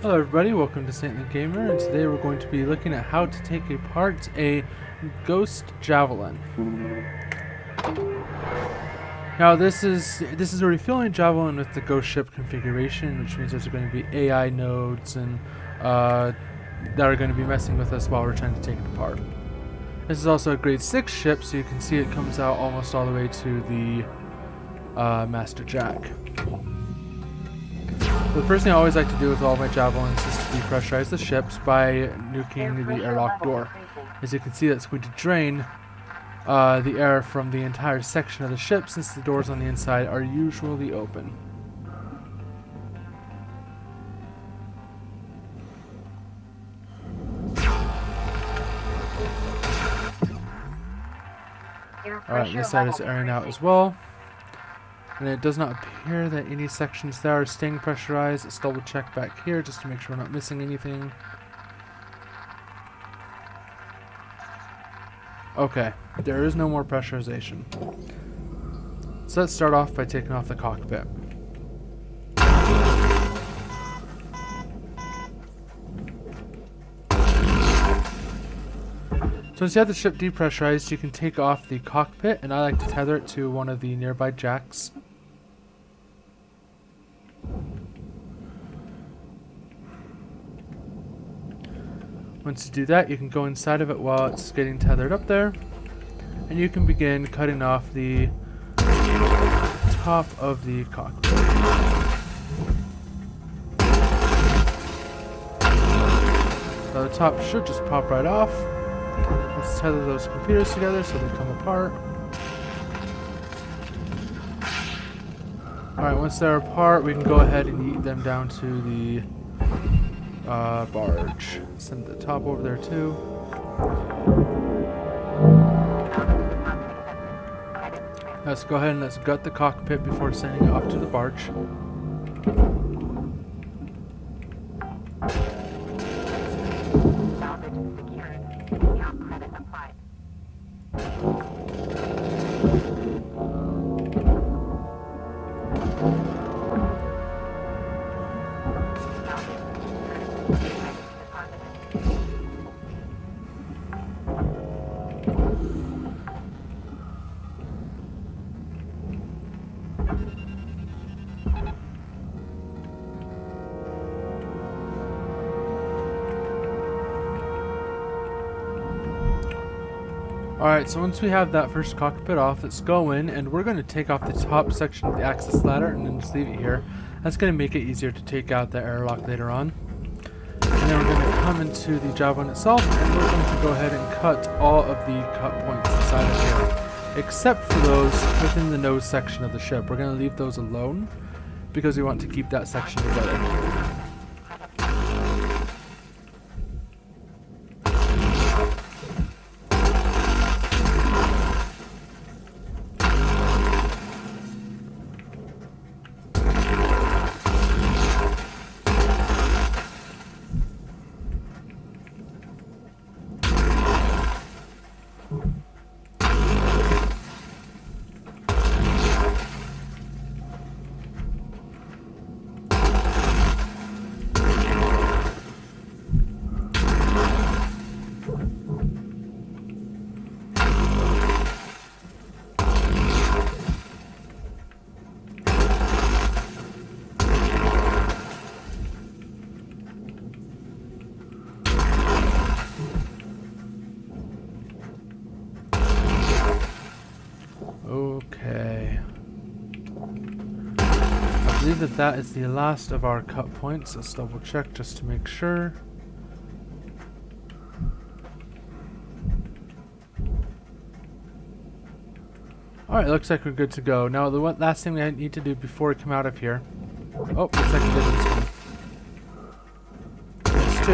Hello everybody, welcome to Saintly Gamer, and today we're going to be looking at how to take apart a ghost javelin. Now this is a refueling javelin with the ghost ship configuration, which means there's going to be AI nodes and that are going to be messing with us while we're trying to take it apart. This is also a grade 6 ship, so you can see it comes out almost all the way to the Master Jack. The first thing I always like to do with all my javelins is to depressurize the ships by nuking the airlock door. As you can see, that's going to drain the air from the entire section of the ship, since the doors on the inside are usually open. Alright, this side is airing out as well. And it does not appear that any sections there are staying pressurized. Let's double check back here just to make sure we're not missing anything. Okay, there is no more pressurization. So let's start off by taking off the cockpit. So once you have the ship depressurized, you can take off the cockpit, and I like to tether it to one of the nearby jacks. Once you do that, you can go inside of it while it's getting tethered up there, and you can begin cutting off the top of the cockpit. Now the top should just pop right off. Let's tether those computers together so they come apart. Alright, once they're apart, we can go ahead and yeet them down to the barge. Send the top over there too. Let's go ahead and let's gut the cockpit before sending it off to the barge. Alright, so once we have that first cockpit off, let's go in and we're going to take off the top section of the access ladder and then just leave it here. That's going to make it easier to take out the airlock later on. And then we're going to come into the javelin itself, and we're going to go ahead and cut all of the cut points inside of here, except for those within the nose section of the ship. We're going to leave those alone because we want to keep that section together. Okay. I believe that is the last of our cut points. Let's double check just to make sure. Alright, looks like we're good to go. Now the last thing we need to do before we come out of here... Oh, looks like we did this one. It's 2.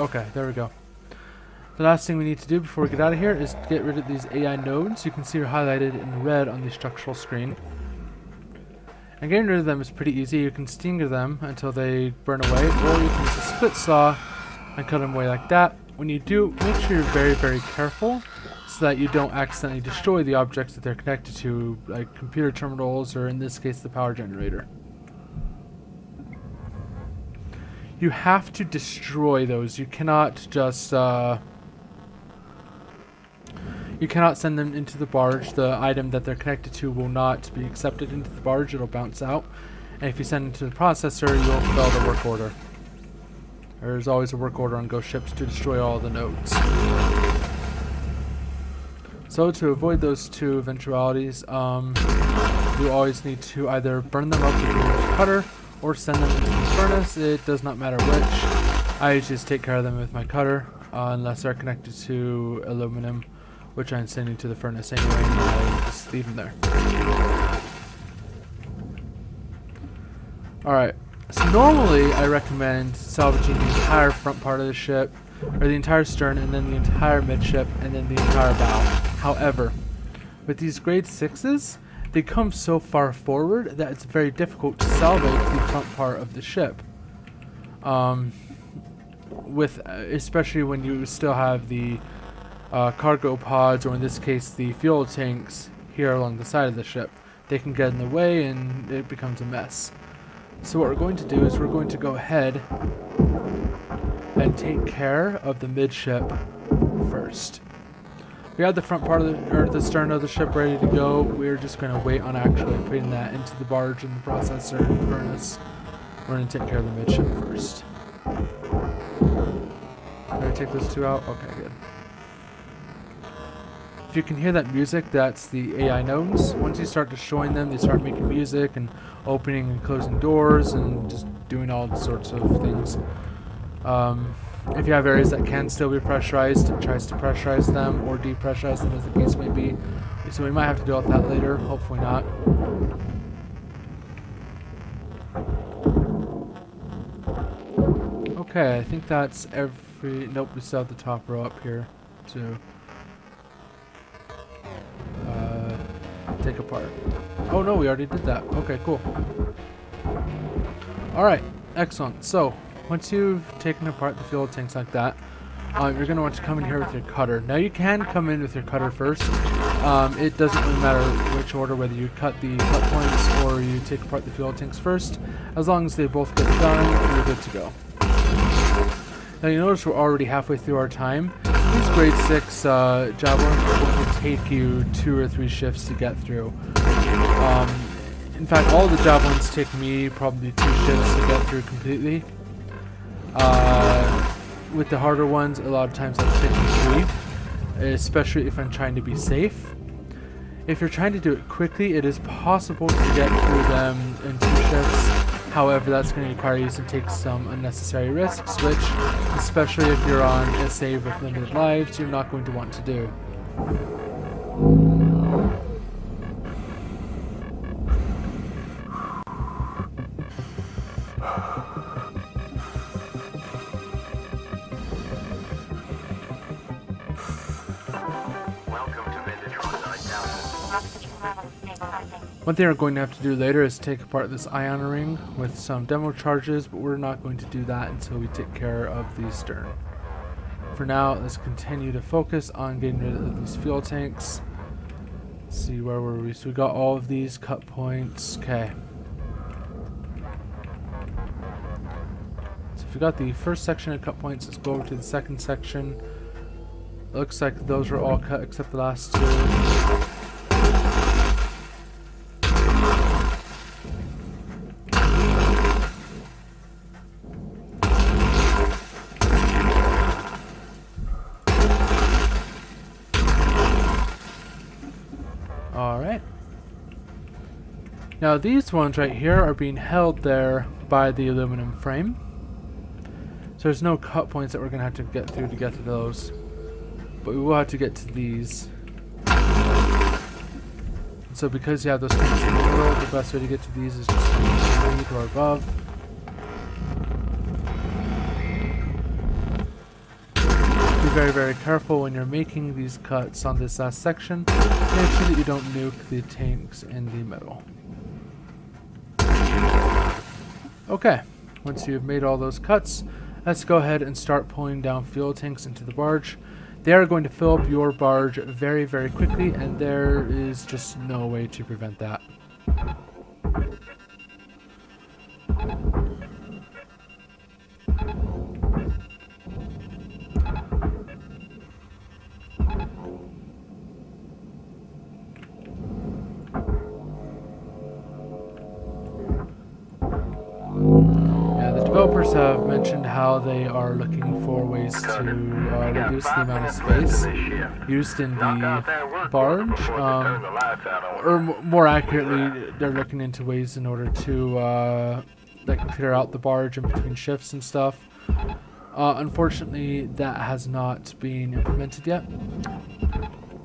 Okay, there we go. The last thing we need to do before we get out of here is get rid of these AI nodes. You can see are highlighted in red on the structural screen. And getting rid of them is pretty easy. You can stinger them until they burn away, or you can use a split saw and cut them away like that. When you do, make sure you're very, very careful so that you don't accidentally destroy the objects that they're connected to, like computer terminals, or in this case the power generator. you have to destroy those. You cannot just you cannot send them into the barge. The item that they're connected to will not be accepted into the barge. It'll bounce out. And if you send it to the processor, you'll fail the work order. There's always a work order on ghost ships to destroy all the nodes. So to avoid those two eventualities, you always need to either burn them up with your cutter or send them into the furnace. It does not matter which. I usually just take care of them with my cutter, unless they're connected to aluminum, which I'm sending to the furnace anyway, and I just leave them there. Alright, so normally I recommend salvaging the entire front part of the ship, or the entire stern, and then the entire midship, and then the entire bow. However, with these grade 6s, they come so far forward that it's very difficult to salvage the front part of the ship. Especially when you still have the cargo pods, or in this case the fuel tanks, here along the side of the ship. They can get in the way and it becomes a mess. So what we're going to do is we're going to go ahead and take care of the midship first. We have the front part of the stern of the ship ready to go. We're just going to wait on actually putting that into the barge and the processor and the furnace. We're going to take care of the midship first. Did I take those two out? Okay, good. If you can hear that music, that's the AI nodes. Once you start destroying them, they start making music and opening and closing doors and just doing all sorts of things. If you have areas that can still be pressurized, it tries to pressurize them or depressurize them, as the case may be. So we might have to deal with that later, hopefully not. Okay, I think that's every... Nope, we still have the top row up here to take apart. Oh no, we already did that. Okay, cool. Alright, excellent. So, once you've taken apart the fuel tanks like that, you're going to want to come in here with your cutter. Now you can come in with your cutter first. It doesn't really matter which order, whether you cut the cut points or you take apart the fuel tanks first. As long as they both get done, you're good to go. Now you notice we're already halfway through our time. These grade 6 Javelin are going to take you 2 or 3 shifts to get through. In fact, all the Javelins take me probably 2 shifts to get through completely. With the harder ones, a lot of times that'll take me 3, especially if I'm trying to be safe. If you're trying to do it quickly, it is possible to get through them in 2 shifts. However, that's going to require you to take some unnecessary risks, which, especially if you're on a save with limited lives, you're not going to want to do. One thing we're going to have to do later is take apart this ion ring with some demo charges, but we're not going to do that until we take care of the stern. For now, let's continue to focus on getting rid of these fuel tanks. Let's see, where were we? So we got all of these cut points. Okay. So if we got the first section of cut points, let's go over to the second section. Looks like those are all cut except the last 2. Alright. Now these ones right here are being held there by the aluminum frame. So there's no cut points that we're going to have to get through to get to those. But we will have to get to these. So because you have those things in the middle, the best way to get to these is just from underneath or above. Be very, very careful when you're making these cuts on this last section. Make sure that you don't nuke the tanks in the middle. Okay, once you've made all those cuts, let's go ahead and start pulling down fuel tanks into the barge. They are going to fill up your barge very, very quickly, and there is just no way to prevent that. developers have mentioned how they are looking for ways to reduce the amount of space used in the barge, or more accurately, they're looking into ways in order to like clear out the barge in between shifts and stuff. Unfortunately, that has not been implemented yet,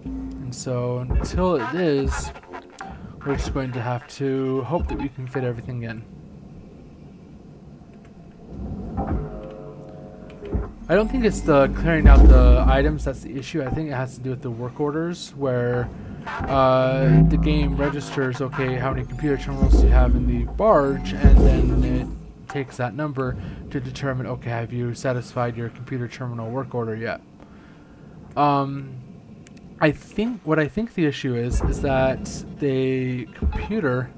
and so until it is, we're just going to have to hope that we can fit everything in. I don't think it's the clearing out the items that's the issue. I think it has to do with the work orders, where the game registers, okay, how many computer terminals do you have in the barge, and then it takes that number to determine, okay, have you satisfied your computer terminal work order yet? I think the issue is that the computer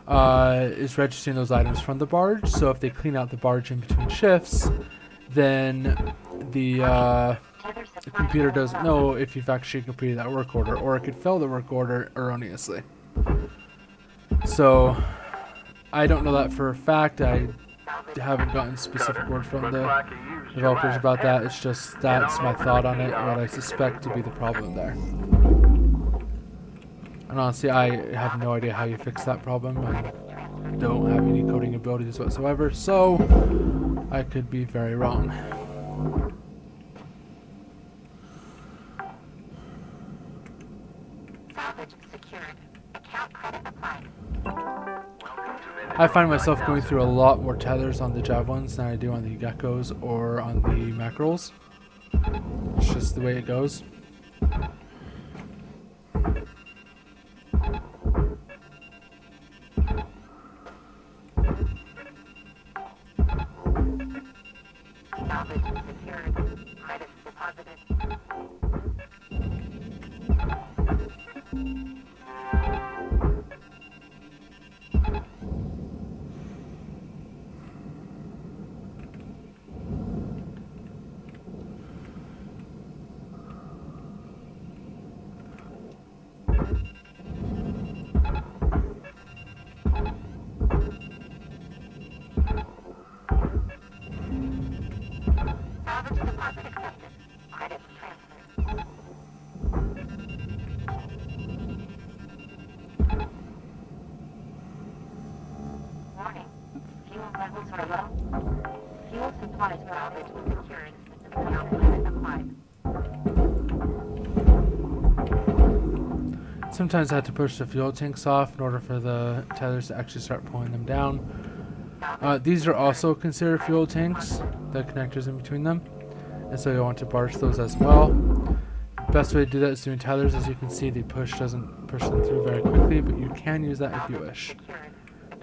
is registering those items from the barge. So if they clean out the barge in between shifts, then the computer doesn't know if you've actually completed that work order, or it could fail the work order erroneously. So I don't know that for a fact. I haven't gotten specific word from the developers about that. It's just that's my thought on it, what I suspect to be the problem there. And honestly, I have no idea how you fix that problem. I don't have any coding abilities whatsoever, so I could be very wrong. Salvage secured. Account credit applied. I find myself going through a lot more tethers on the Javelins than I do on the Geckos or on the Mackerels. It's just the way it goes. Salvage secured. Credits deposited. Salvage deposit accepted. Credits transferred. Warning. Fuel levels are low. Fuel supplies for salvage secured. Account credit applied. Sometimes I have to push the fuel tanks off in order for the tethers to actually start pulling them down. These are also considered fuel tanks, the connectors in between them, and so you'll want to barge those as well. The best way to do that is doing tethers. As you can see, the push doesn't push them through very quickly, but you can use that if you wish.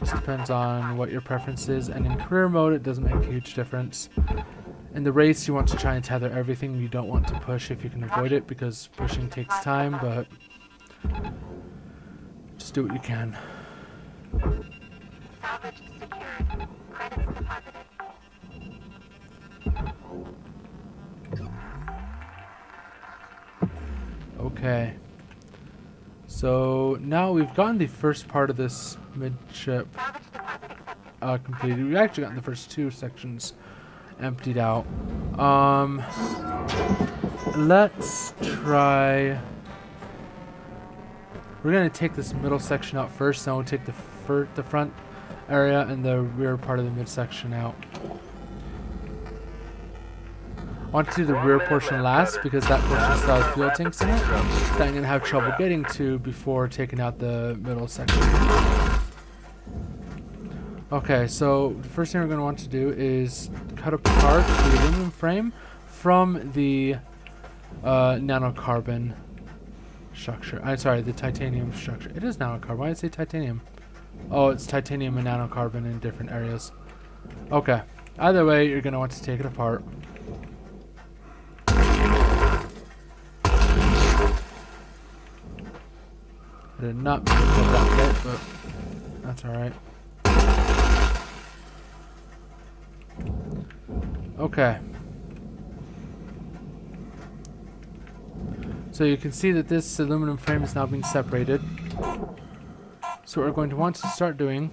Just depends on what your preference is, and in career mode it doesn't make a huge difference. In the race you want to try and tether everything. You don't want to push if you can avoid it, because pushing takes time, but just do what you can. Salvage secured. Credits deposited. Okay. So now we've gotten the first part of this midship Salvage deposit accepted. completed. We've actually gotten the first two sections emptied out. Let's try. We're gonna take this middle section out first, then we'll take the front area and the rear part of the midsection out. I want to do the rear portion last because that portion still has fuel tanks in it that I'm gonna have trouble getting to before taking out the middle section. Okay, so the first thing we're gonna want to do is cut apart the aluminum frame from the nanocarbon structure. I'm sorry, the titanium structure. It is nanocarbon. Why did I say titanium? Oh, it's titanium and nanocarbon in different areas. Okay. Either way, you're going to want to take it apart. I did not mean to put that bit, but that's alright. Okay. So you can see that this aluminum frame is now being separated. So what we're going to want to start doing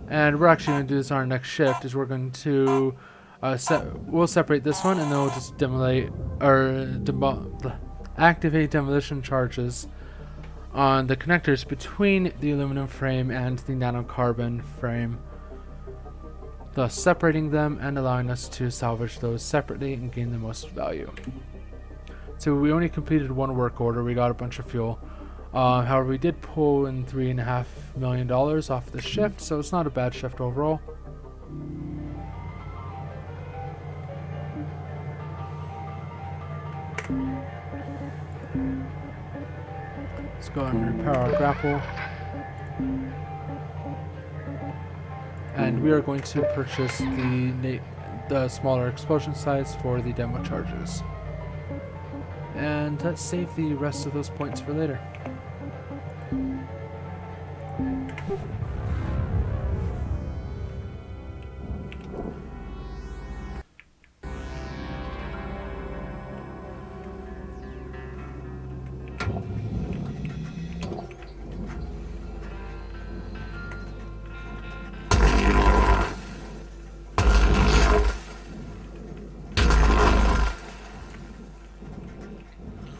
And we're actually going to do this on our next shift. Is we're going to we'll separate this one, and then we'll just activate demolition charges on the connectors between the aluminum frame and the nanocarbon frame, thus separating them and allowing us to salvage those separately and gain the most value. So we only completed one work order. We got a bunch of fuel. However, we did pull in $3.5 million off the shift, so it's not a bad shift overall. Let's go and repair our grapple. And we are going to purchase the smaller explosion size for the demo charges. And let's save the rest of those points for later.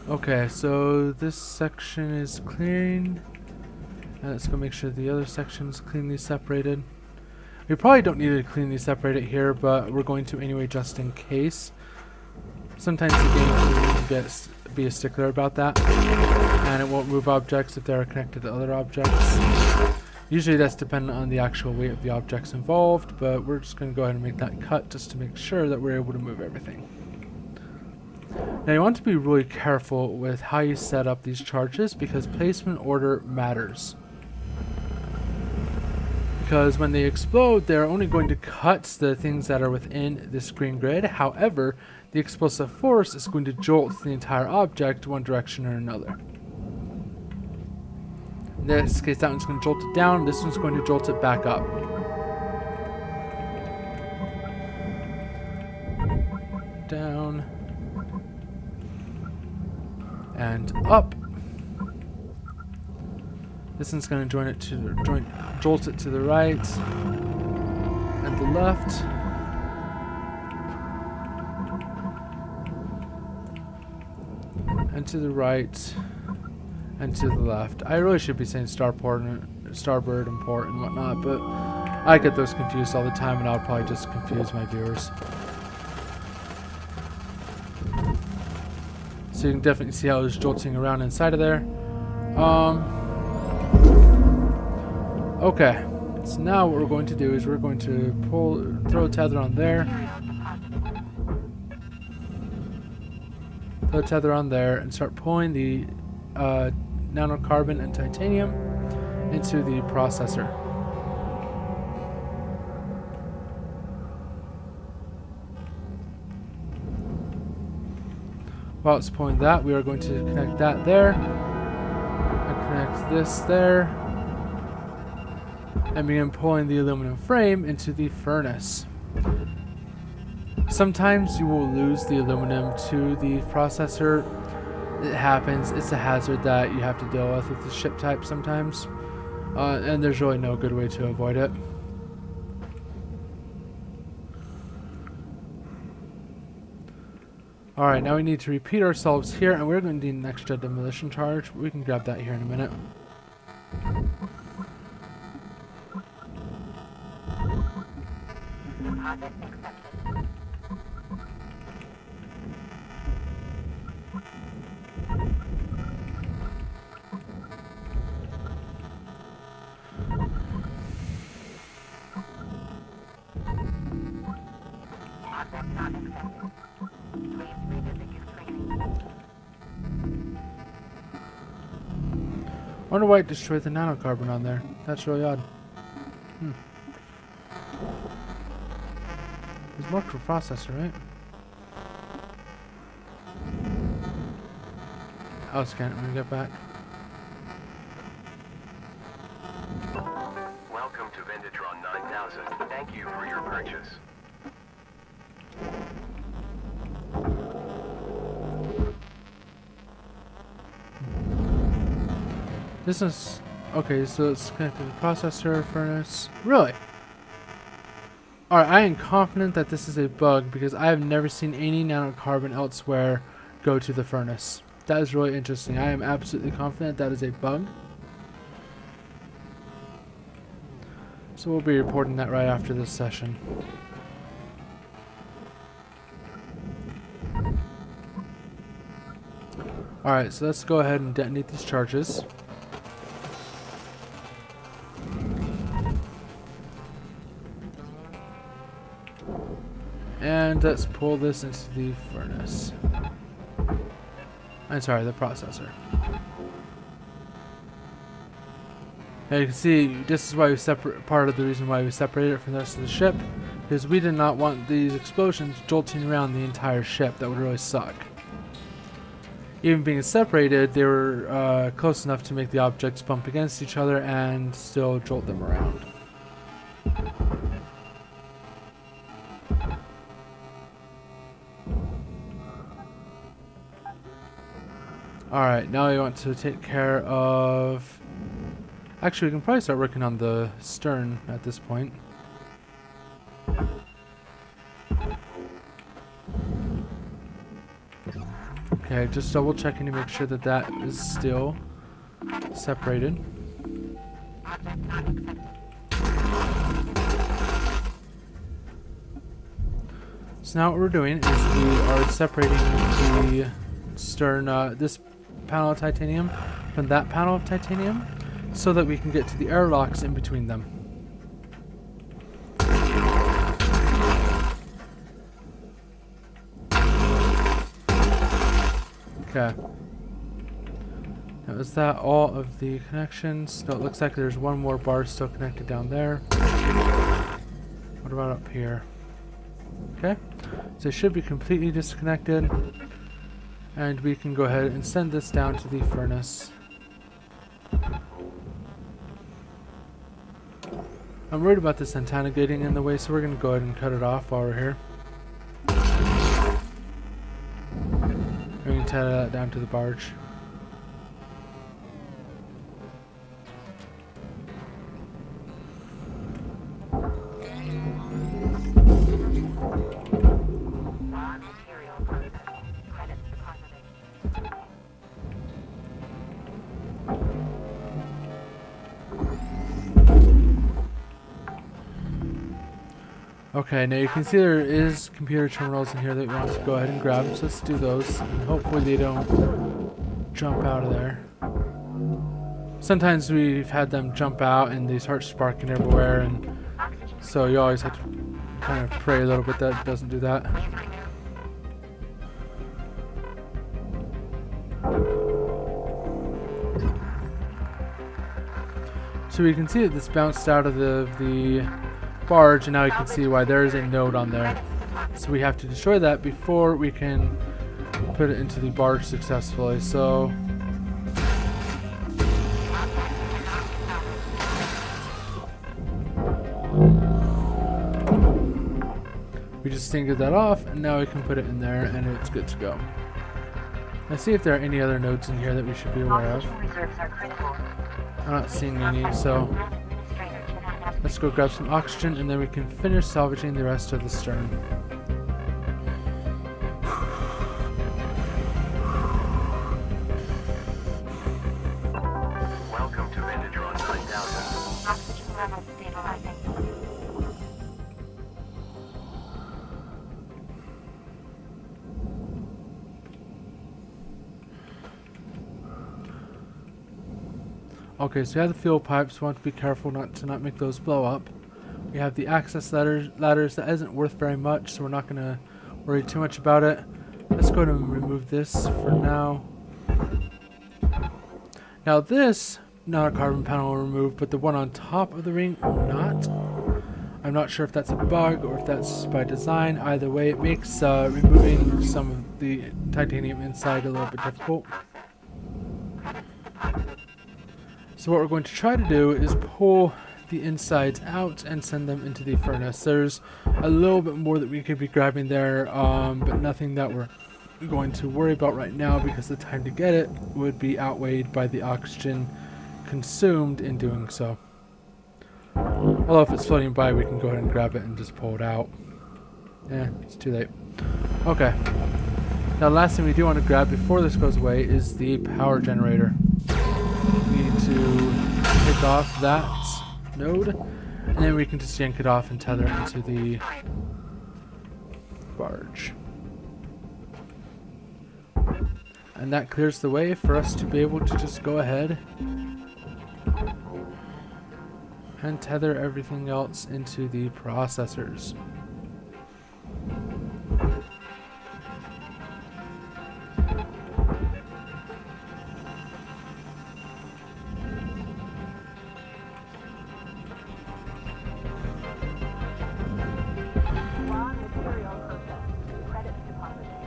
Okay, so this section is clean. And let's go make sure the other section's cleanly separated. We probably don't need to cleanly separate it here, but we're going to anyway just in case. Sometimes the game can be a stickler about that, and it won't move objects if they are connected to other objects. Usually that's dependent on the actual weight of the objects involved, but we're just going to go ahead and make that cut just to make sure that we're able to move everything. Now you want to be really careful with how you set up these charges because placement order matters. Because when they explode, they're only going to cut the things that are within this green grid. However, the explosive force is going to jolt the entire object one direction or another. In this case, that one's going to jolt it down, this one's going to jolt it back up. Down. And up. This one's going to jolt it to the right and the left. And to the right and to the left. I really should be saying starboard and port and whatnot, but I get those confused all the time, and I'll probably just confuse my viewers. So you can definitely see how it's jolting around inside of there. Okay, so now what we're going to do is we're going to throw a tether on there. Throw a tether on there and start pulling the nanocarbon and titanium into the processor. While it's pulling that, we are going to connect that there, and connect this there, and begin pulling the aluminum frame into the furnace. Sometimes you will lose the aluminum to the processor. It happens. It's a hazard that you have to deal with the ship type sometimes, and there's really no good way to avoid it. Alright, now we need to repeat ourselves here, and we're going to need an extra demolition charge. We can grab that here in a minute. Deposit accepted. Deposit not accepted. Please revisit your training. I wonder why it destroyed the nanocarbon on there. That's really odd. It's marked for processor, right? I'll scan it when we get back. Welcome to Vendatron 9000. Thank you for your purchase. This is okay, so it's connected to the processor furnace. Really? Alright, I am confident that this is a bug because I have never seen any nanocarbon elsewhere go to the furnace. That is really interesting. I am absolutely confident that is a bug. So we'll be reporting that right after this session. Alright, so let's go ahead and detonate these charges. And let's pull this into the furnace. I'm sorry, the processor. Now you can see this is why we part of the reason why we separated it from the rest of the ship, because we did not want these explosions jolting around the entire ship. That would really suck. Even being separated, they were close enough to make the objects bump against each other and still jolt them around. Alright, now we want to take care of... Actually, we can probably start working on the stern at this point. Okay, just double checking to make sure that that is still separated. So now what we're doing is we are separating the stern, this panel of titanium from that panel of titanium, so that we can get to the airlocks in between them. Okay. Now is that all of the connections? No, it looks like there's one more bar still connected down there. What about up here? Okay. So it should be completely disconnected. And we can go ahead and send this down to the furnace. I'm worried about this antenna getting in the way, so we're going to go ahead and cut it off while we're here. We can tie that down to the barge. Okay, now you can see there is computer terminals in here that we want to go ahead and grab, so let's do those, and hopefully they don't jump out of there. Sometimes we've had them jump out and they start sparking everywhere, and so you always have to kind of pray a little bit that it doesn't do that. So we can see that this bounced out of the barge, and now you can see why there is a node on there. So we have to destroy that before we can put it into the barge successfully. So we just tinkered that off, and now we can put it in there and it's good to go. Let's see if there are any other nodes in here that we should be aware of. I'm not seeing any, so let's go grab some oxygen and then we can finish salvaging the rest of the stern. Welcome to Venditron 9000. Oxygen level stabilizing. Okay, so we have the fuel pipes. We want to be careful not to make those blow up. We have the access ladders. That isn't worth very much, so we're not going to worry too much about it. Let's go ahead and remove this for now. Now this nanocarbon panel will remove, but the one on top of the ring will not. I'm not sure if that's a bug or if that's by design. Either way, it makes removing some of the titanium inside a little bit difficult. So what we're going to try to do is pull the insides out and send them into the furnace. There's a little bit more that we could be grabbing there, but nothing that we're going to worry about right now because the time to get it would be outweighed by the oxygen consumed in doing so. Although if it's floating by, we can go ahead and grab it and just pull it out. Yeah, it's too late. Okay. Now, the last thing we do want to grab before this goes away is the power generator. We need to take off that node, and then we can just yank it off and tether it into the barge. And that clears the way for us to be able to just go ahead and tether everything else into the processors. Raw material processed. Credits deposited.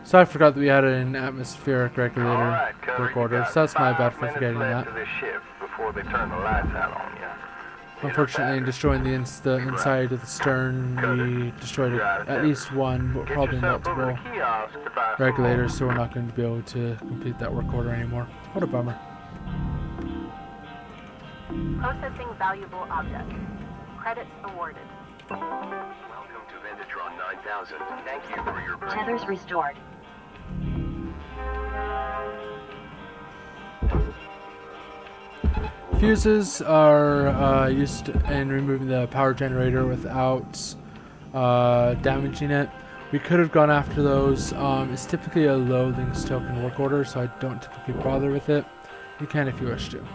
So I forgot that we had an atmospheric regulator Alright, Cutter, work you order, got so that's my bad 5 for minutes forgetting left that. to this shift before they turn the lights out on you. Unfortunately, in destroying the inside of the stern, we destroyed at least one, but Get probably yourself over multiple to the kiosk to buy some regulators, so we're not going to be able to complete that work order anymore. What a bummer. Processing valuable objects. Credits awarded. Welcome to Vendatron 9000. Thank you for your purchase. Tethers restored. Fuses are used in removing the power generator without damaging it. We could have gone after those. It's typically a low links token work order, so I don't typically bother with it. You can if you wish to.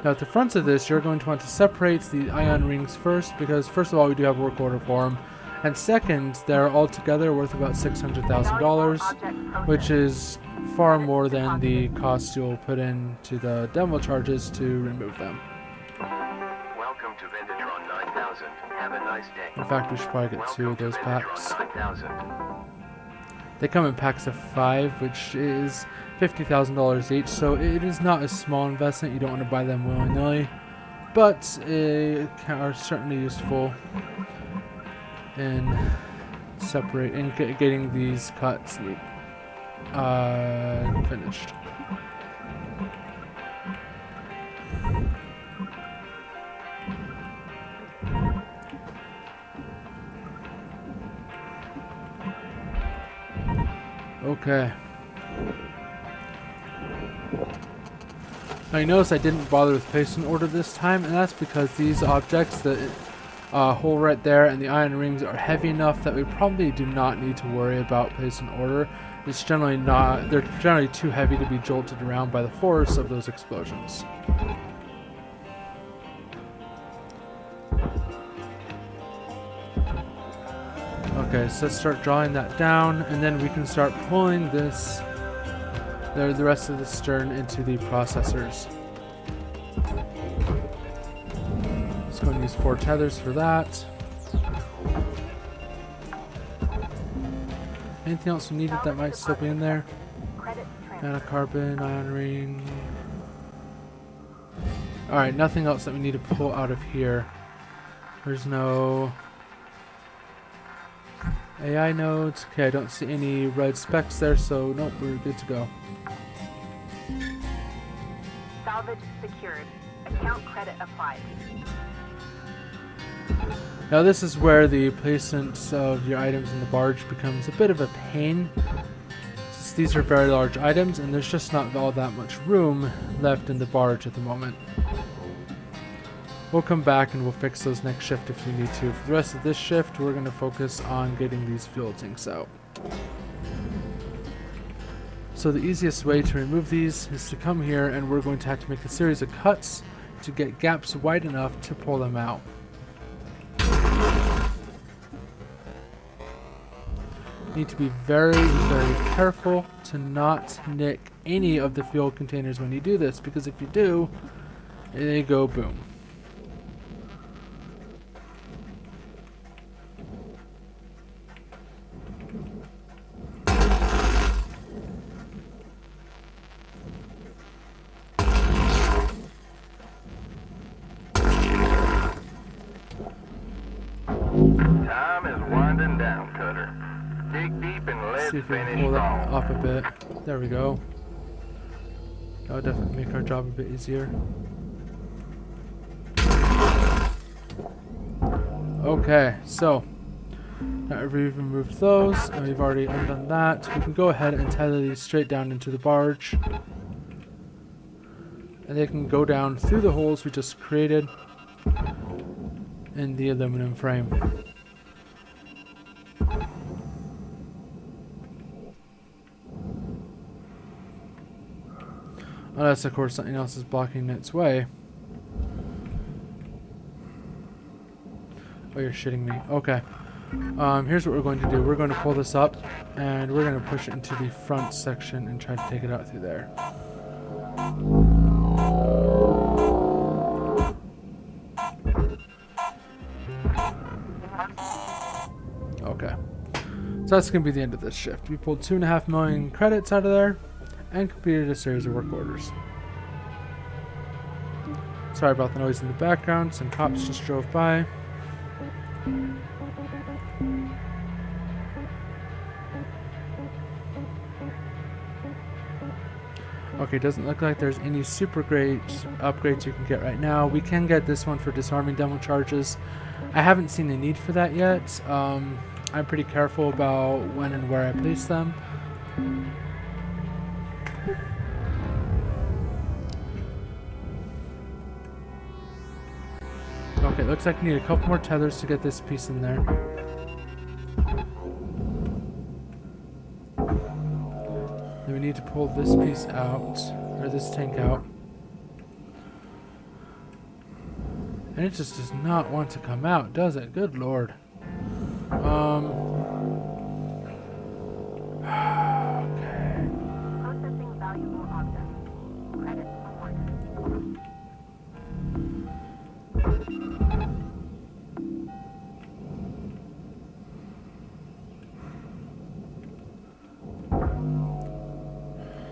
Now at the front of this, you're going to want to separate the ion rings first, because first of all, we do have a work order for them, and second, they're altogether worth about $600,000, which is far more than the cost you'll put into the demo charges to remove them. Welcome to Vendatron 9000. Have a nice day. In fact, we should probably get 2 of those packs. Vendatron 9000. They come in packs of 5, which is $50,000 each, so it is not a small investment. You don't want to buy them willy-nilly, but are certainly useful in getting these cuts finished. Okay. Now you notice I didn't bother with placing order this time, and that's because these objects, the hole right there and the iron rings, are heavy enough that we probably do not need to worry about placing order. It's generally not, they're generally too heavy to be jolted around by the force of those explosions. Okay, so let's start drawing that down, and then we can start pulling this, the rest of the stern into the processors. Just going to use 4 tethers for that. Anything else we needed that might still be in there? Nanocarbon, ion ring. Alright, nothing else that we need to pull out of here. There's no AI nodes. Okay, I don't see any red specks there, so nope, we're good to go. Salvage secured. Account credit applied. Now this is where the placement of your items in the barge becomes a bit of a pain, since these are very large items and there's just not all that much room left in the barge at the moment. We'll come back and we'll fix those next shift if we need to. For the rest of this shift, we're going to focus on getting these fuel tanks out. So the easiest way to remove these is to come here, and we're going to have to make a series of cuts to get gaps wide enough to pull them out. You need to be very, very careful to not nick any of the fuel containers when you do this, because if you do, they go boom. Time is Dig deep and See let's if we can finish pull that strong. up a bit. There we go. That would definitely make our job a bit easier. Okay, so now we've removed those, and we've already undone that. We can go ahead and tether these straight down into the barge. And they can go down through the holes we just created in the aluminum frame. Unless, of course, something else is blocking its way. Oh, you're shitting me. Okay. Here's what we're going to do. We're going to pull this up, and we're going to push it into the front section and try to take it out through there. Okay. So that's going to be the end of this shift. We pulled 2.5 million credits out of there and completed a series of work orders. Sorry about the noise in the background. Some cops just drove by. Okay, doesn't look like there's any super great upgrades you can get right now. We can get this one for disarming demo charges. I haven't seen a need for that yet. I'm pretty careful about when and where I place them. Okay, looks like we need a couple more tethers to get this piece in there. Then we need to pull this piece out, or this tank out. And it just does not want to come out, does it? Good lord. Okay. Processing valuable objects. Credits awarded.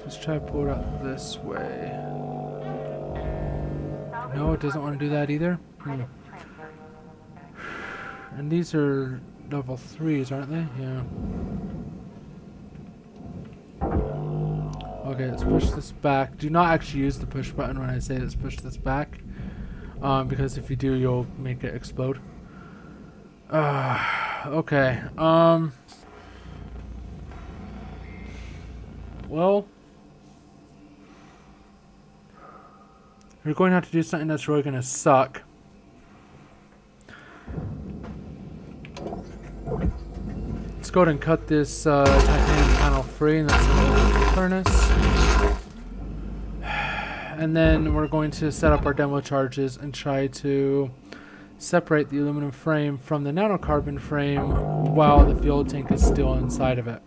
Let's try to pull it out this way. No, it doesn't want to do that either. And these are level 3s, aren't they? Yeah. Okay, let's push this back. Do not actually use the push button when I say let's push this back. Because if you do, you'll make it explode. Okay. Well, we're going to have to do something that's really going to suck. Let's go ahead and cut this titanium panel free, and that's the furnace. And then we're going to set up our demo charges and try to separate the aluminum frame from the nanocarbon frame while the fuel tank is still inside of it.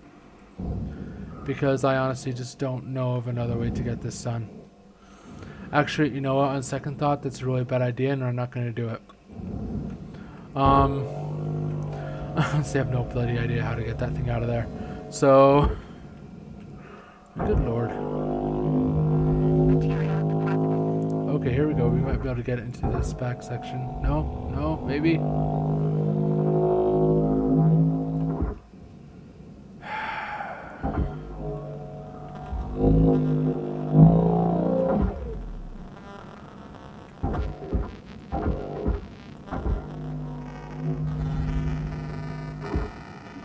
Because I honestly just don't know of another way to get this done. Actually, you know what, on second thought, that's a really bad idea and I'm not going to do it. I honestly have no bloody idea how to get that thing out of there. So, good lord. Okay, here we go. We might be able to get it into this back section. No? No? Maybe?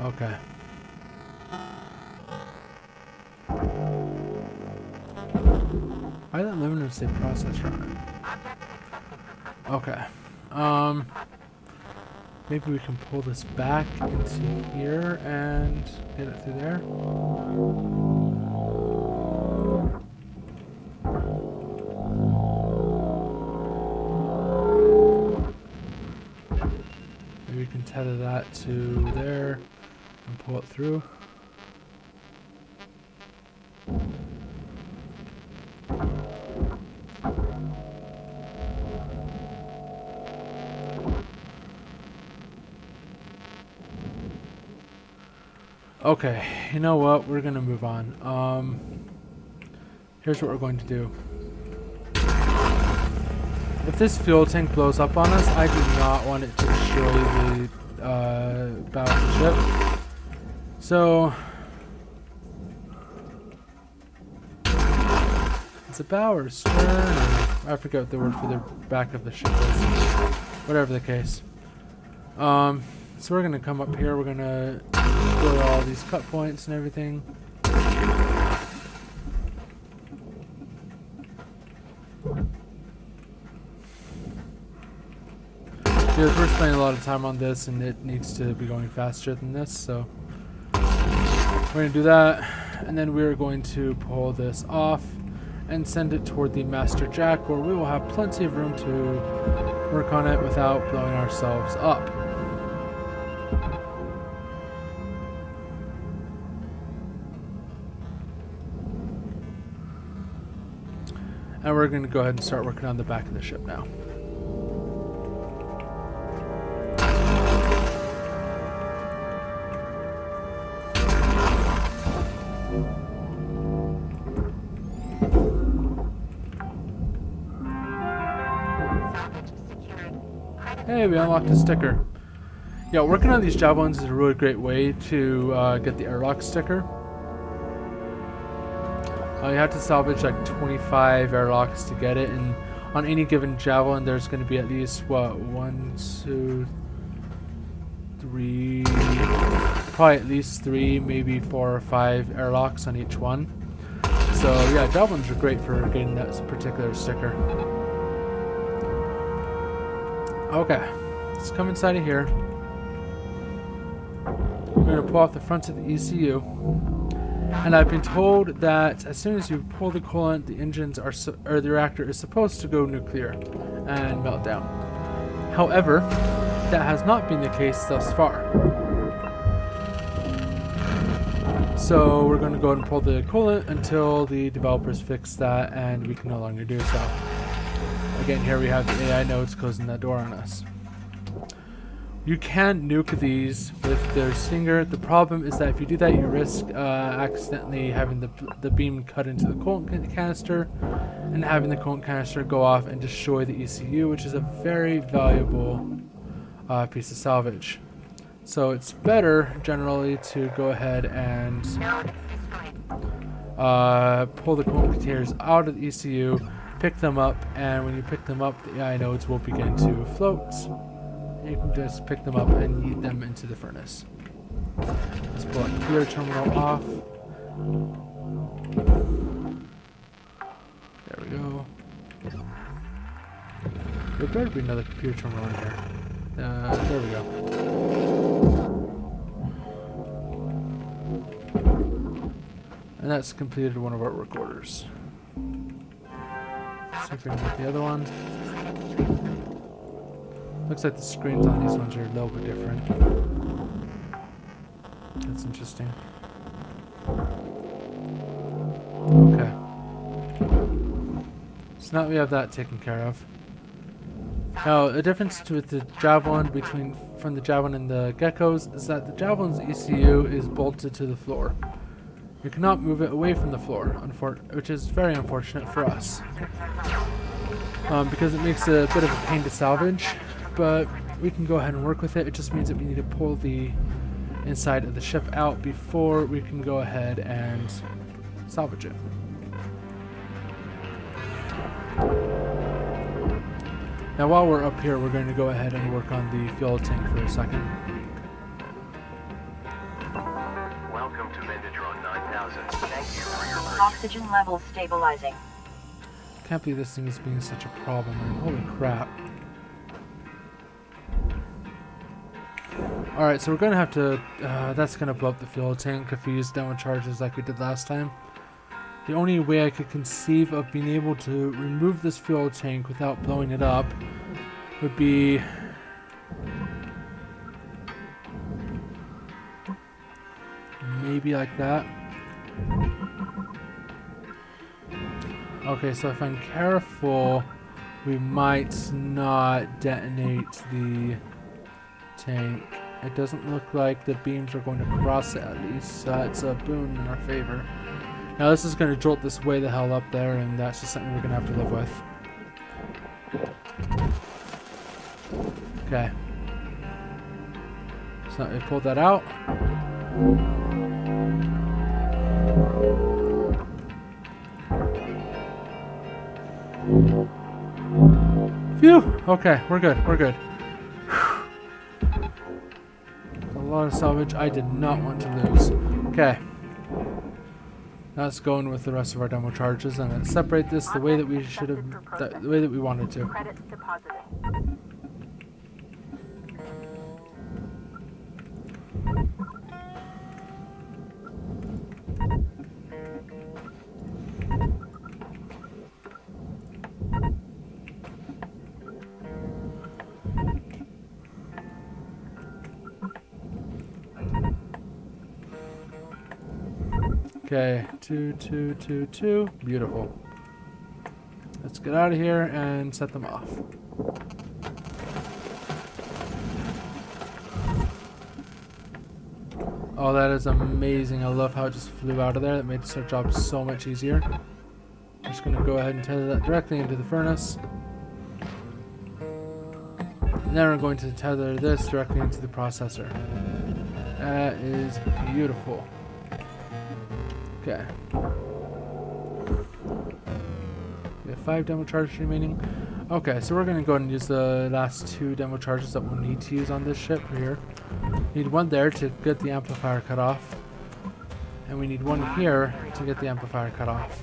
Okay. Why did that aluminum say processor on it? Okay. Maybe we can pull this back into here and get it through there. Maybe we can tether that to there and pull it through. Okay, you know what? We're gonna move on. Here's what we're going to do. If this fuel tank blows up on us, I do not want it to destroy the battleship. So it's a bow or stern, or I forget what the word for the back of the ship is. Whatever the case. So we're gonna come up here. We're gonna explore all these cut points and everything. Because we're spending a lot of time on this, and it needs to be going faster than this, so we're gonna do that, and then we're going to pull this off and send it toward the master jack, where we will have plenty of room to work on it without blowing ourselves up. And we're going to go ahead and start working on the back of the ship now. Hey, we unlocked a sticker. Yeah, working on these javelins is a really great way to get the airlock sticker. You have to salvage like 25 airlocks to get it, and on any given javelin there's going to be at least, what, 1, 2, 3, probably at least 3, maybe 4 or 5 airlocks on each one. So yeah, javelins are great for getting that particular sticker. Okay, let's come inside of here. We're going to pull off the front of the ECU. And I've been told that as soon as you pull the coolant, the engines are or the reactor is supposed to go nuclear and melt down. However, that has not been the case thus far. So we're going to go ahead and pull the coolant until the developers fix that, and we can no longer do so. Again, here we have the AI nodes closing that door on us. You can nuke these with their stinger. The problem is that if you do that, you risk accidentally having the beam cut into the coolant canister and having the coolant canister go off and destroy the ECU, which is a very valuable piece of salvage. So it's better generally to go ahead and pull the coolant containers out of the ECU, pick them up, and when you pick them up, the AI nodes will begin to float. You can just pick them up and yeet them into the furnace. Let's pull our computer terminal off. There we go. There better be another computer terminal in here. There we go. And that's completed one of our work orders. Let's see if we can get the other one. Looks like the screens on these ones are a little bit different. That's interesting. Okay. So now we have that taken care of. Now, the difference with the Javelin from the Javelin and the Geckos is that the Javelin's ECU is bolted to the floor. You cannot move it away from the floor, which is very unfortunate for us. Because it makes a bit of a pain to salvage. But we can go ahead and work with it. It just means that we need to pull the inside of the ship out before we can go ahead and salvage it. Now while we're up here, we're going to go ahead and work on the fuel tank for a second. Welcome to Venditron 9000. Thank you for your purchase. Oxygen levels stabilizing. Can't believe this thing is being such a problem, man. Holy crap. Alright, so we're going to have to, that's going to blow up the fuel tank if we use downward charges like we did last time. The only way I could conceive of being able to remove this fuel tank without blowing it up would be maybe like that. Okay, so if I'm careful, we might not detonate the tank. It doesn't look like the beams are going to cross it, at least, so that's a boon in our favor. Now this is going to jolt this way the hell up there, and that's just something we're going to have to live with. Okay. So we pulled that out. Phew! Okay, we're good. We're good. A lot of salvage I did not want to lose. Okay. Now let's go in with the rest of our demo charges and let's separate this the way that we should have, the way that we wanted to. Credits deposited. Okay, 2, 2, 2, 2. Beautiful. Let's get out of here and set them off. Oh, that is amazing. I love how it just flew out of there. That made our job so much easier. I'm just going to go ahead and tether that directly into the furnace. And then we're going to tether this directly into the processor. That is beautiful. Okay. We have 5 demo charges remaining. Okay, so we're going to go and use the last 2 demo charges that we'll need to use on this ship here. We need one there to get the amplifier cut off. And we need one here to get the amplifier cut off.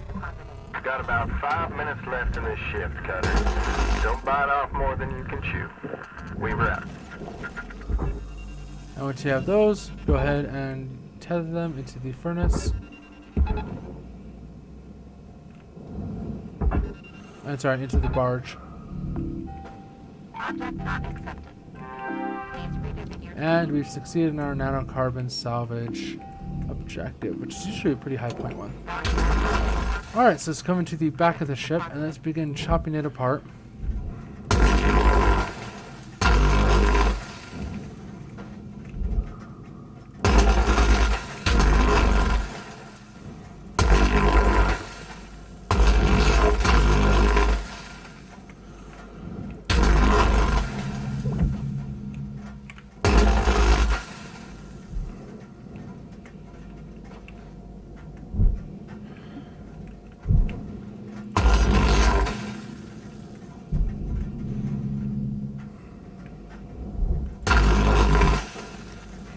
Got about 5 minutes left in this shift, Cutter. Don't bite off more than you can chew. Weaver out. And once you have those, go ahead and tether them into the furnace. Sorry, into the barge. Object not accepted. Please revisit your... And we've succeeded in our nanocarbon salvage objective, which is usually a pretty high point one. Alright, so let's come into the back of the ship and let's begin chopping it apart.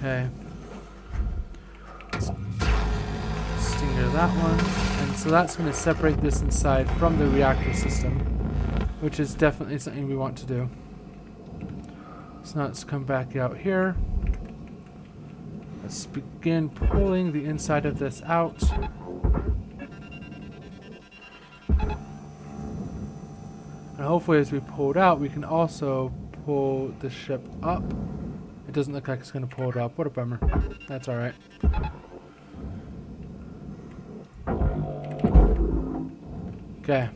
Okay. Let's stinger that one. And so that's going to separate this inside from the reactor system, which is definitely something we want to do. So now let's come back out here. Let's begin pulling the inside of this out. And hopefully as we pull it out, we can also pull the ship up. It doesn't look like it's going to pull it up. What a bummer. That's alright. Okay.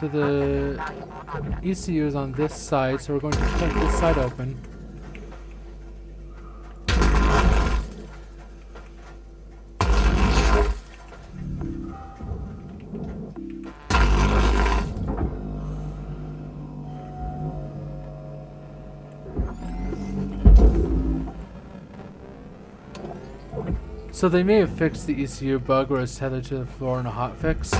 So the ECU is on this side, so we're going to cut this side open. So they may have fixed the ECU bug where it's tethered to the floor in a hotfix,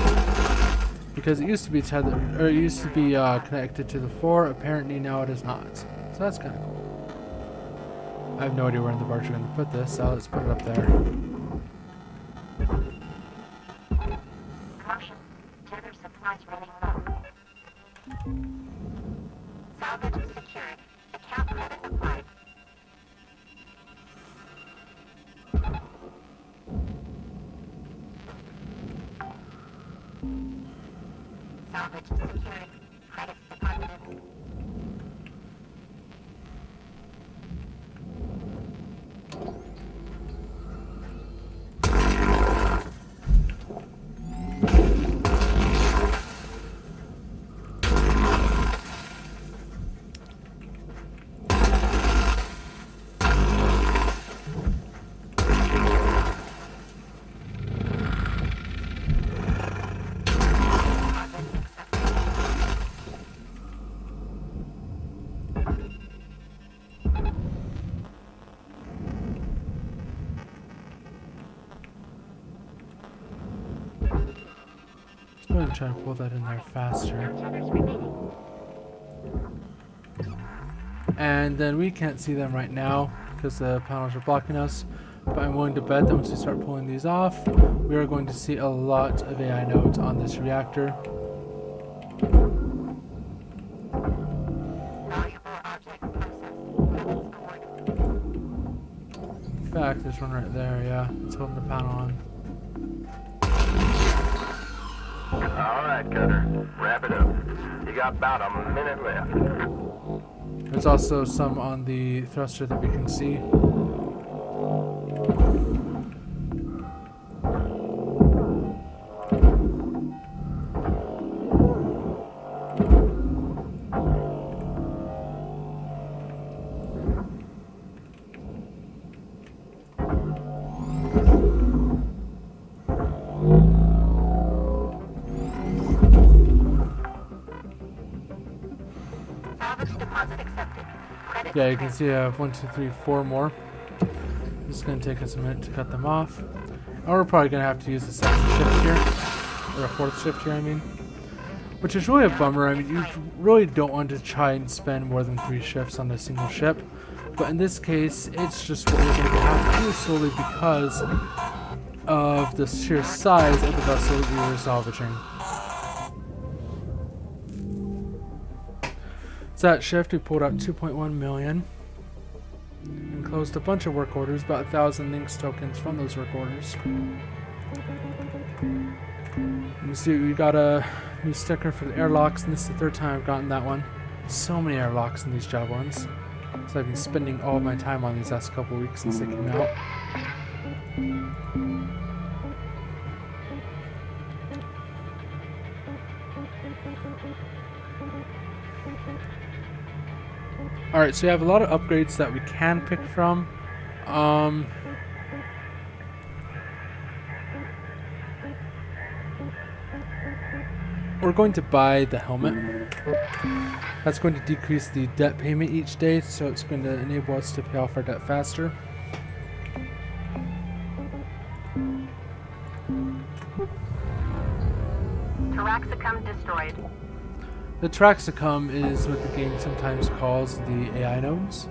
because it used to be tethered, or it used to be connected to the floor. Apparently now it is not. So that's kind of cool. I have no idea where in the barge we're going to put this, so let's put it up there. Caution. Tether supplies running low. Salvage is secured. Account credit applied. Salvage is secured. Credits deposited. I'm going to try to pull that in there faster. Tethers remaining. And then we can't see them right now because the panels are blocking us. But I'm willing to bet that once we start pulling these off, we are going to see a lot of AI nodes on this reactor. In fact, there's one right there, yeah. It's holding the panel on. Alright, Cutter. Wrap it up. You got about a minute left. There's also some on the thruster that we can see. Salvage deposit accepted. Credit Yeah, you can see I have 1, 2, 3, 4 more. This is going to take us a minute to cut them off. And we're probably going to have to use a second shift here. Or a fourth shift here, I mean. Which is really a bummer. I mean, you really don't want to try and spend more than 3 shifts on a single ship. But in this case, it's just what we're going to have to do solely because of the sheer size of the vessel that we were salvaging. So that shift, we pulled out 2.1 million and closed a bunch of work orders, about 1,000 links tokens from those work orders. You see, we got a new sticker for the airlocks, and this is the 3rd time I've gotten that one. So many airlocks in these Javelins. So I've been spending all of my time on these last couple weeks since they came out. Alright, so we have a lot of upgrades that we can pick from. We're going to buy the helmet. That's going to decrease the debt payment each day, so it's going to enable us to pay off our debt faster. Taraxacum destroyed. The Taraxacum is what the game sometimes calls the AI nodes.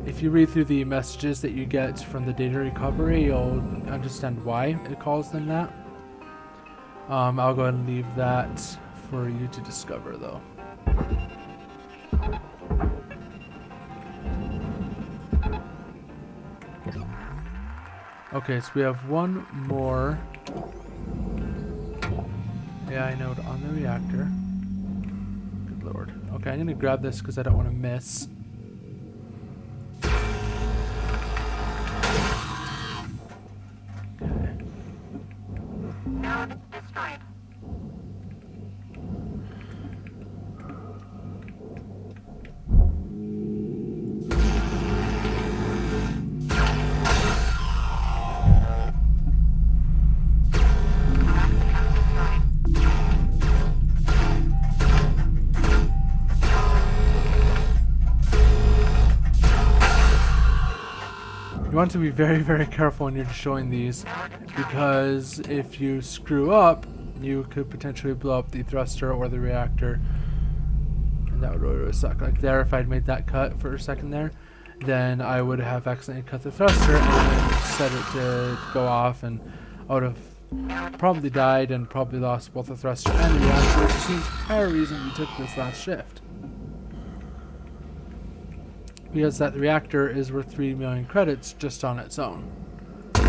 If you read through the messages that you get from the data recovery, you'll understand why it calls them that. I'll go ahead and leave that for you to discover, though. Okay, so we have one more AI node on the reactor. Good lord. Okay, I'm going to grab this because I don't want to miss. Node destroyed. You want to be very, very careful when you're destroying these, because if you screw up, you could potentially blow up the thruster or the reactor, and that would really, really suck. Like there, if I'd made that cut for a second there, then I would have accidentally cut the thruster and set it to go off, and I would have probably died and probably lost both the thruster and the reactor, which is the entire reason we took this last shift. Because that reactor is worth 3 million credits just on its own. So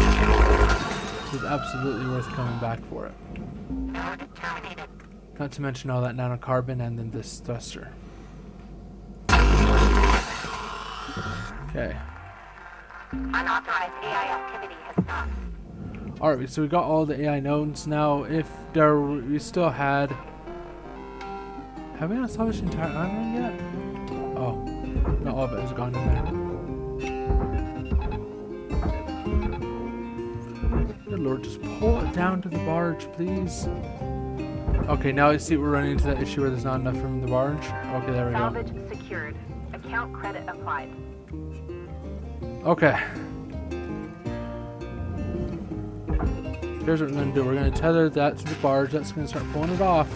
it's absolutely worth coming back for it. Not to mention all that nanocarbon and then this thruster. Okay. Unauthorized AI activity has stopped. Alright, so we got all the AI nodes. Now, if there we still had... Have we not salvaged the entire island yet? Oh. Not all of it has gone in there. Good lord, just pull it down to the barge, please. Okay, now I see we're running into that issue where there's not enough room in the barge. Okay, there we go. Salvage secured. Account credit applied. Okay. Here's what we're going to do. We're going to tether that to the barge. That's going to start pulling it off.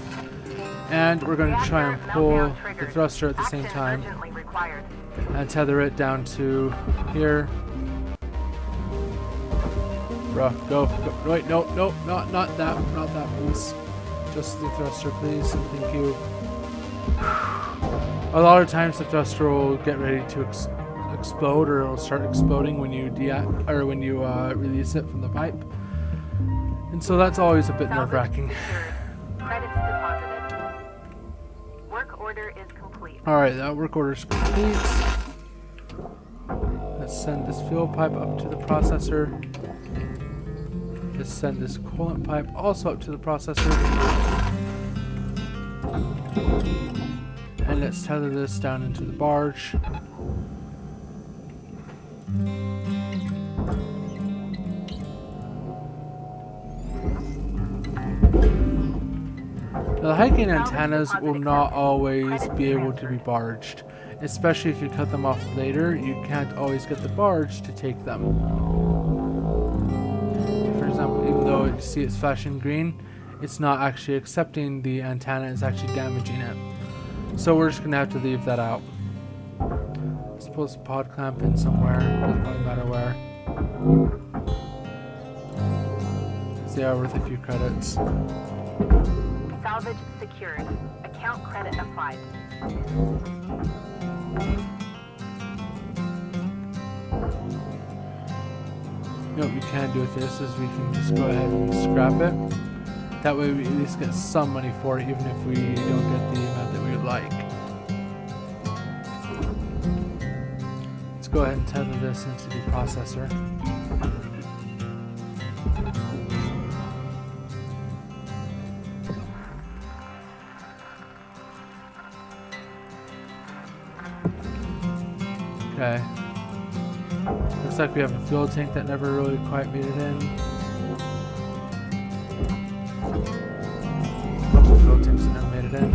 And we're going to try and pull the thruster at the same time. acquired. and tether it down to here. Bruh, go. Wait, no, not that, please. Just the thruster, please. Thank you. A lot of times the thruster will get ready to explode, or it'll start exploding when you release it from the pipe, and so that's always a bit nerve-wracking. Credits deposited. Work order is complete. All right, that work order is complete. Let's send this fuel pipe up to the processor. Let's send this coolant pipe also up to the processor. And let's tether this down into the barge. Now, the hiking antennas will not always be able to be barged, especially if you cut them off later. You can't always get the barge to take them. For example, even though you see it's flashing green, it's not actually accepting the antenna, it's actually damaging it. So we're just gonna have to leave that out. Let's put this pod clamp in somewhere, doesn't really matter where. They are worth a few credits. Salvage secured. Account credit applied. You know what we can do with this is we can just go ahead and scrap it. That way we at least get some money for it, even if we don't get the amount that we would like. Let's go ahead and tether this into the processor. Okay. Looks like we have a fuel tank that never really quite made it in. Couple fuel tanks that never made it in.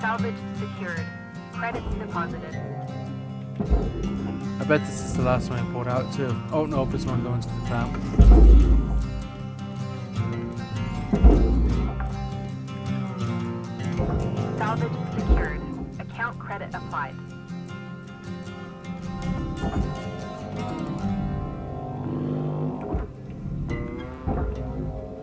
Salvage secured. Credits deposited. I bet this is the last one I pulled out too. Oh no, this one going to the tank. Salvage secured. Account credit applied.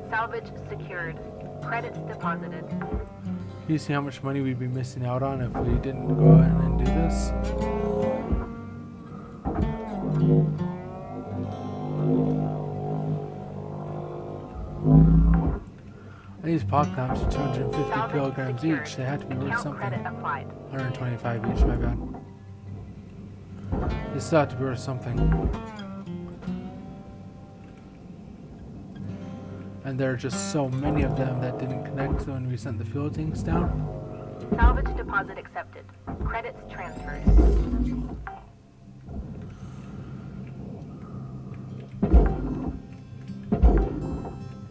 Salvage secured. Credits deposited. Can you see how much money we'd be missing out on if we didn't go ahead and do this? These pod clamps are 250 kilograms each. They had to be worth something. 125 each, my bad. They still have to be worth something. And there are just so many of them that didn't connect when we sent the fuel tanks down. Salvage deposit accepted. Credits transferred.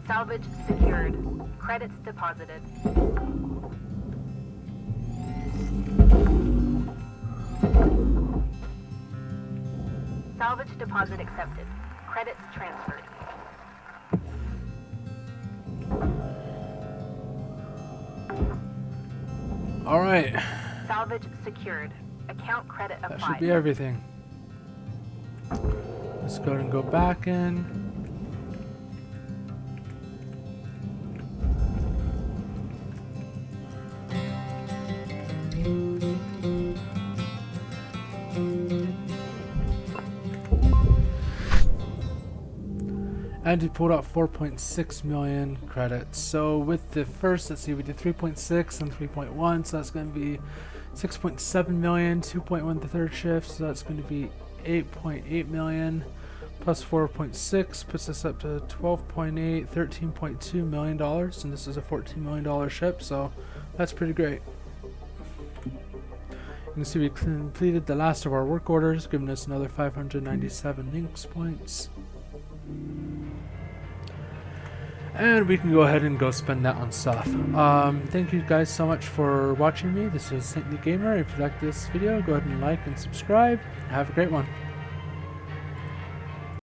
Salvage secured. Credits deposited. Salvage deposit accepted. Credits transferred. Alright. Salvage secured. Account credit applied. That should be everything. Let's go ahead and go back in. And we pulled out 4.6 million credits. So with the first, let's see, we did 3.6 and 3.1, so that's going to be 6.7 million, 2.1 the third shift, so that's going to be 8.8 million, plus 4.6 puts us up to 12.8, $13.2 million, and this is a $14 million ship, so that's pretty great. You can see we completed the last of our work orders, giving us another 597 links points. And we can go ahead and go spend that on stuff. Thank you guys so much for watching me. This is Saintly Gamer. If you like this video, go ahead and like and subscribe. Have a great one.